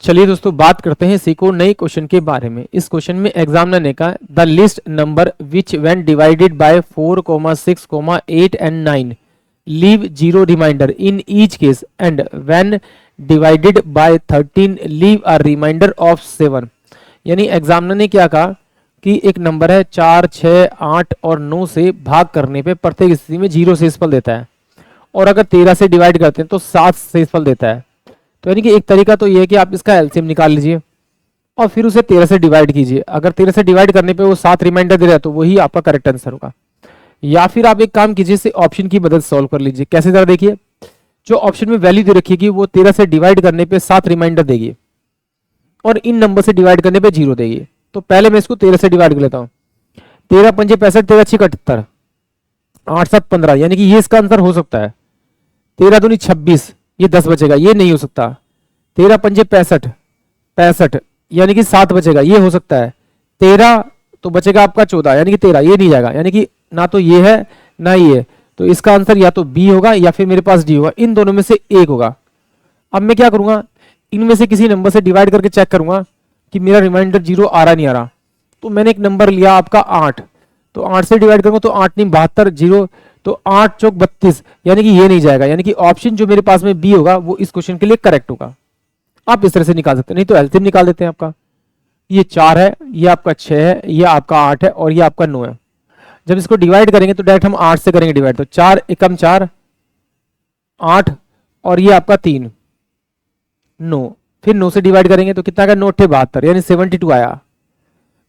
चलिए दोस्तों बात करते हैं सीखो नई क्वेश्चन के बारे में। इस क्वेश्चन में एग्जामिनर ने कहा the list number which when divided by 4, 6, 8 and 9 leave zero remainder in each case and when divided by 13 leave a remainder of 7। यानी एग्जामिनर ने क्या कहा कि एक नंबर है 4, 6, 8 और 9 से भाग करने पे प्रत्येक स्थिति में 0 शेषफल देता है, और अगर 13 से डिवाइड करते हैं तो 7 शेषफल देता है। तो यानी कि एक तरीका तो ये है कि आप इसका एलसीएम निकाल लीजिए और फिर उसे 13 से डिवाइड कीजिए। अगर 13 से डिवाइड करने पे वो 7 रिमाइंडर दे रहा है तो वही आपका करेक्ट आंसर होगा। या फिर आप एक काम कीजिए, इसे ऑप्शन की मदद सॉल्व कर लीजिए। कैसे जरा देखिए, जो ऑप्शन में वैल्यू दे रखी है वो 13 से डिवाइड करने पे 7 रिमाइंडर देगी और इन नंबर से डिवाइड करने पे 0 देगी। तो पहले मैं इसको 13 से डिवाइड कर लेता हूँ। 13 पंजे 65, 13 6 71, 8 7 15, यानी कि ये इसका आंसर हो सकता है। 13 दूनी 26, ये 10 बचेगा, ये नहीं हो सकता। 13 पंजे 65, 65 यानी कि 7 बचेगा, ये हो सकता है। 13 तो बचेगा आपका 14, यानी कि 13, ये नहीं जाएगा, यानी कि ना तो ये है ना ये। तो इसका आंसर या तो बी होगा या फिर मेरे पास डी होगा, इन दोनों में से एक होगा। अब मैं क्या करूंगा, इनमें से किसी नंबर से डिवाइड करके चेक करूंगा कि मेरा रिमाइंडर 0 आ रहा नहीं आ रहा। तो मैंने एक नंबर लिया आपका 8, तो 8 से डिवाइड करूंगा तो 8 नहीं 72, 0 तो 8 चौक 32, यानी कि ये नहीं जाएगा। यानी कि ऑप्शन जो मेरे पास में बी होगा वो इस क्वेश्चन के लिए करेक्ट होगा। आप इस तरह से निकाल सकते हैं, नहीं तो एलसीएम निकाल देते हैं आपका। ये 4 है, ये आपका 6 है, ये आपका 8 है और ये आपका 9 है। जब इसको डिवाइड करेंगे तो डायरेक्ट हम 8 से करेंगे डिवाइड, तो 4 एकम 4, 8 और ये आपका 3, 9, फिर 9 से डिवाइड करेंगे तो कितना का 9 8 72, यानी 72 आया।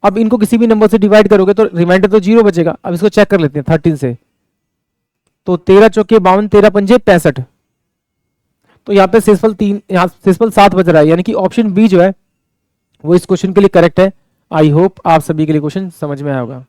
अब इनको किसी भी नंबर से डिवाइड करोगे तो रिमाइंडर तो 0 बचेगा। अब इसको चेक कर लेते हैं 13 से, तो 13 चौके 52, 13 पंजे 65, तो यहाँ पे शेषफल 3, यहाँ शेषफल 7 बच रहा है, यानी कि ऑप्शन बी जो है वो इस क्वेश्चन के लिए करेक्ट है। आई होप आप सभी के लिए क्वेश्चन समझ में आया होगा।